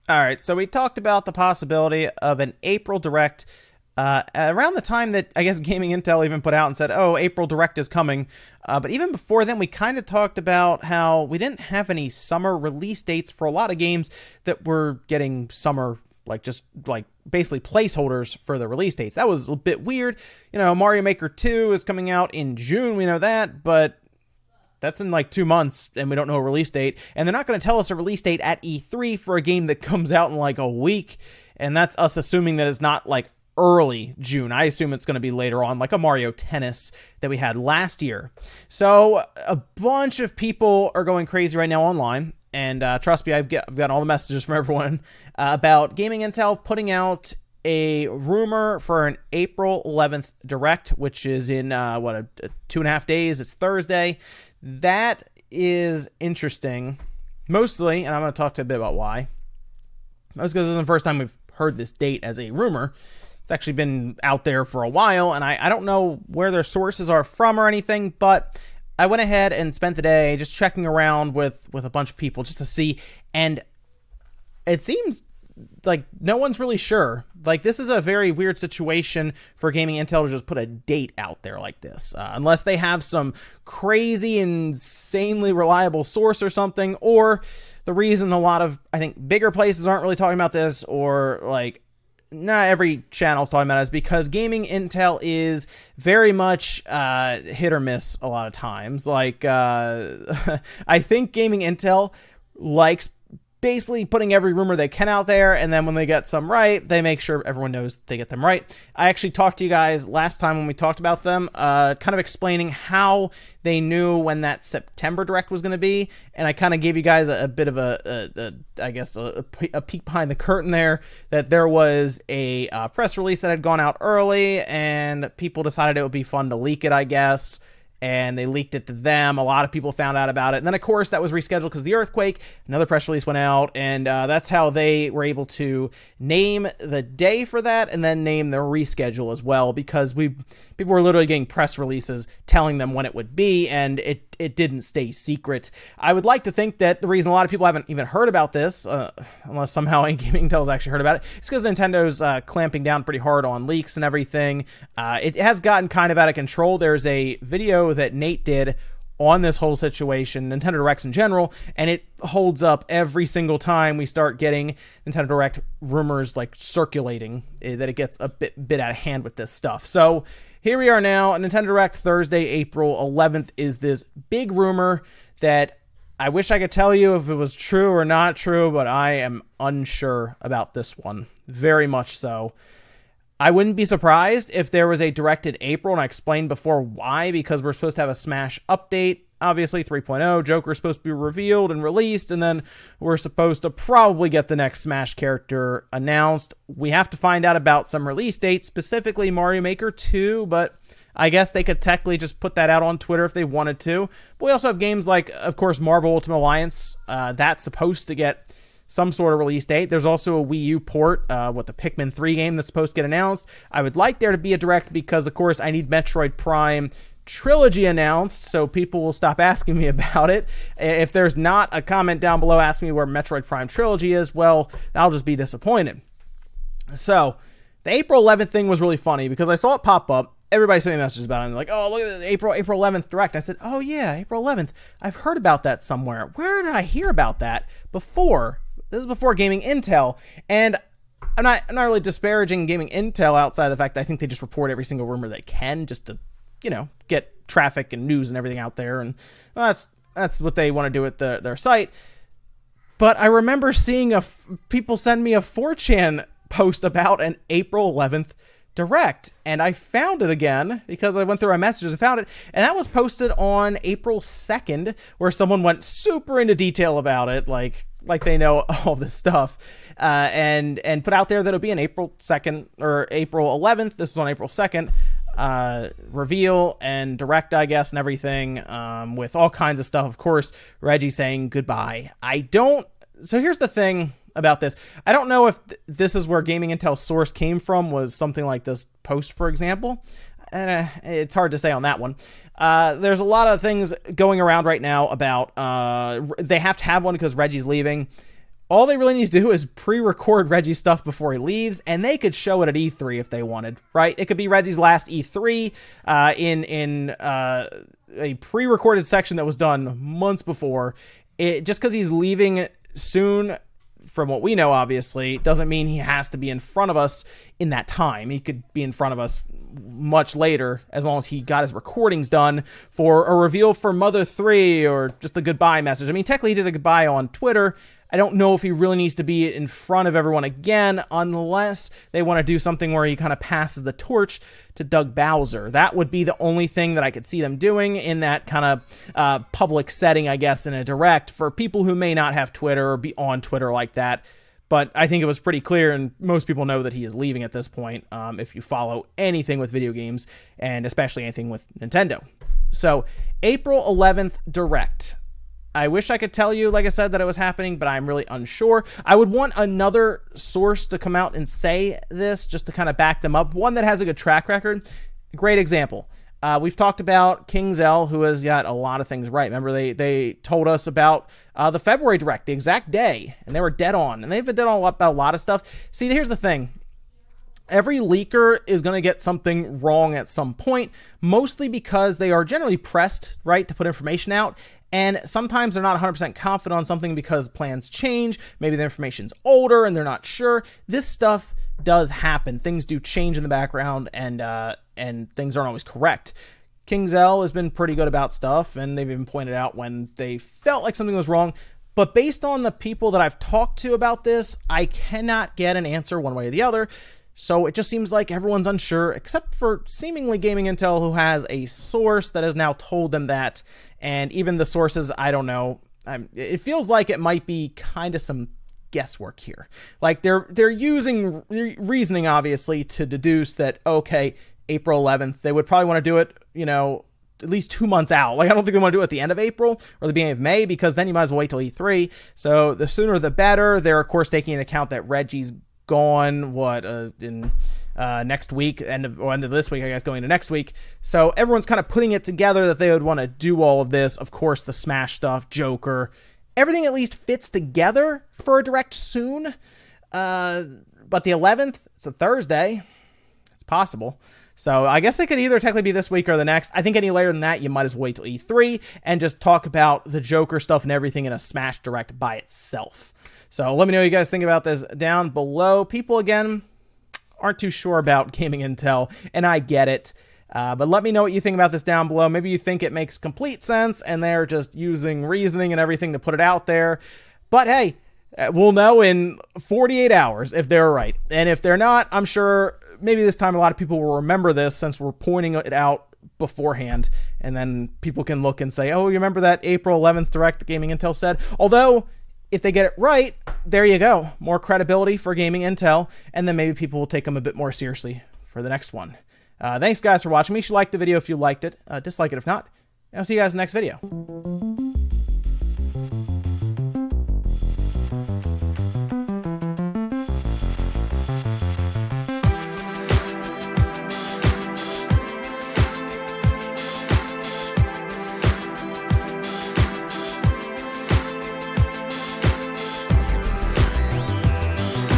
All right, so we talked about the possibility of an April Direct around the time that I guess Gaming Intel even put out and said, oh, April Direct is coming. But even before then, we kind of talked about how we didn't have any summer release dates for a lot of games that were getting summer, like just like basically placeholders for the release dates. That was a bit weird. You know, Mario Maker 2 is coming out in June, we know that, but that's in like 2 months, and we don't know a release date. And they're not going to tell us a release date at E3 for a game that comes out in like a week. And that's us assuming that it's not like early June. I assume it's going to be later on, like a Mario Tennis that we had last year. So a bunch of people are going crazy right now online. And trust me, I've gotten all the messages from everyone about Gaming Intel putting out a rumor for an April 11th Direct, which is in, 2.5 days. It's Thursday. That is interesting, mostly, and I'm going to talk to a bit about why. Most because this is the first time we've heard this date as a rumor. It's actually been out there for a while, and I don't know where their sources are from or anything, but I went ahead and spent the day just checking around with a bunch of people just to see, and it seems like no one's really sure. Like, this is a very weird situation for Gaming Intel to just put a date out there like this, unless they have some crazy, insanely reliable source or something, or the reason a lot of, I think, bigger places aren't really talking about this, or like not every channel's talking about it, is because Gaming Intel is very much hit or miss a lot of times. Like, I think Gaming Intel likes basically putting every rumor they can out there, and then when they get some right, they make sure everyone knows they get them right. I actually talked to you guys last time when we talked about them, kind of explaining how they knew when that September Direct was going to be, and I kind of gave you guys a bit of a peek behind the curtain there, that there was a press release that had gone out early, and people decided it would be fun to leak it, I guess. And they leaked it to them. A lot of people found out about it. And then, of course, that was rescheduled because of the earthquake. Another press release went out, and that's how they were able to name the day for that and then name the reschedule as well, because people were literally getting press releases telling them when it would be, and it didn't stay secret. I would like to think that the reason a lot of people haven't even heard about this, unless somehow Gaming Intel's actually heard about it, is because Nintendo's clamping down pretty hard on leaks and everything. It has gotten kind of out of control. There's a video that Nate did on this whole situation, Nintendo Directs in general, and it holds up every single time we start getting Nintendo Direct rumors like circulating, that it gets a bit out of hand with this stuff. So here we are now. Nintendo Direct Thursday, April 11th is this big rumor that I wish I could tell you if it was true or not true, but I am unsure about this one. Very much so. I wouldn't be surprised if there was a Direct in April, and I explained before why, because we're supposed to have a Smash update, obviously 3.0, Joker's supposed to be revealed and released, and then we're supposed to probably get the next Smash character announced. We have to find out about some release dates, specifically Mario Maker 2, but I guess they could technically just put that out on Twitter if they wanted to. But we also have games like, of course, Marvel Ultimate Alliance. That's supposed to get some sort of release date. There's also a Wii U port, the Pikmin 3 game that's supposed to get announced. I would like there to be a Direct because, of course, I need Metroid Prime Trilogy announced, so people will stop asking me about it. If there's not a comment down below asking me where Metroid Prime Trilogy is, well, I'll just be disappointed. So, the April 11th thing was really funny because I saw it pop up. Everybody sent me messages about it. And like, oh, look at the April 11th Direct. I said, oh yeah, April 11th. I've heard about that somewhere. Where did I hear about that before? This is before Gaming Intel, and I'm not really disparaging Gaming Intel outside of the fact that I think they just report every single rumor they can just to, get traffic and news and everything out there, and that's what they want to do with their site. But I remember seeing people send me a 4chan post about an April 11th Direct, and I found it again because I went through my messages and found it, and that was posted on April 2nd, where someone went super into detail about it, like they know all this stuff, and put out there that it'll be an April 2nd or April 11th. This is on April 2nd. Reveal and Direct, I guess, and everything, with all kinds of stuff. Of course, Reggie saying goodbye. So here's the thing about this. I don't know if this is where Gaming Intel's source came from, was something like this post, for example. And it's hard to say on that one. There's a lot of things going around right now about they have to have one because Reggie's leaving. All they really need to do is pre-record Reggie's stuff before he leaves, and they could show it at E3 if they wanted, right? It could be Reggie's last E3 in a pre-recorded section that was done months before. Just because he's leaving soon, from what we know, obviously, doesn't mean he has to be in front of us in that time. He could be in front of us much later, as long as he got his recordings done for a reveal for Mother 3 or just a goodbye message. I mean, technically he did a goodbye on Twitter. I don't know if he really needs to be in front of everyone again, unless they want to do something where he kind of passes the torch to Doug Bowser. That would be the only thing that I could see them doing in that kind of public setting, I guess, in a direct for people who may not have Twitter or be on Twitter like that. But I think it was pretty clear, and most people know that he is leaving at this point, if you follow anything with video games, and especially anything with Nintendo. So, April 11th Direct. I wish I could tell you, like I said, that it was happening, but I'm really unsure. I would want another source to come out and say this, just to kind of back them up. One that has a good track record. Great example. We've talked about KingsL, who has got a lot of things right. Remember, they told us about the February Direct, the exact day, and they were dead on. And they've been dead on about a lot of stuff. See, here's the thing. Every leaker is going to get something wrong at some point, mostly because they are generally pressed, right, to put information out. And sometimes they're not 100% confident on something because plans change. Maybe the information's older and they're not sure. This stuff does happen. Things do change in the background, and things aren't always correct. KingsL has been pretty good about stuff, and they've even pointed out when they felt like something was wrong. But based on the people that I've talked to about this, I cannot get an answer one way or the other. So it just seems like everyone's unsure, except for seemingly Gaming Intel, who has a source that has now told them that. And even the sources, I don't know. It feels like it might be kind of some guesswork here. Like they're using reasoning, obviously, to deduce that, okay, April 11th, they would probably want to do it, at least 2 months out. Like, I don't think they want to do it at the end of April or the beginning of May, because then you might as well wait till E3. So the sooner the better. They're, of course, taking into account that Reggie's gone in next week, end of this week, I guess, going to next week. So everyone's kind of putting it together that they would want to do all of this. Of course, the Smash stuff, Joker, everything at least fits together for a Direct soon. But the 11th, it's a Thursday. It's possible. So I guess it could either technically be this week or the next. I think any later than that, you might as well wait till E3 and just talk about the Joker stuff and everything in a Smash Direct by itself. So let me know what you guys think about this down below. People, again, aren't too sure about Gaming Intel, and I get it. But let me know what you think about this down below. Maybe you think it makes complete sense, and they're just using reasoning and everything to put it out there. But hey, we'll know in 48 hours if they're right. And if they're not, I'm sure maybe this time a lot of people will remember this, since we're pointing it out beforehand. And then people can look and say, oh, you remember that April 11th Direct that Gaming Intel said? Although, if they get it right, there you go. More credibility for Gaming Intel, and then maybe people will take them a bit more seriously for the next one. Thanks, guys, for watching. Make sure you like the video if you liked it. Dislike it if not. I'll see you guys in the next video.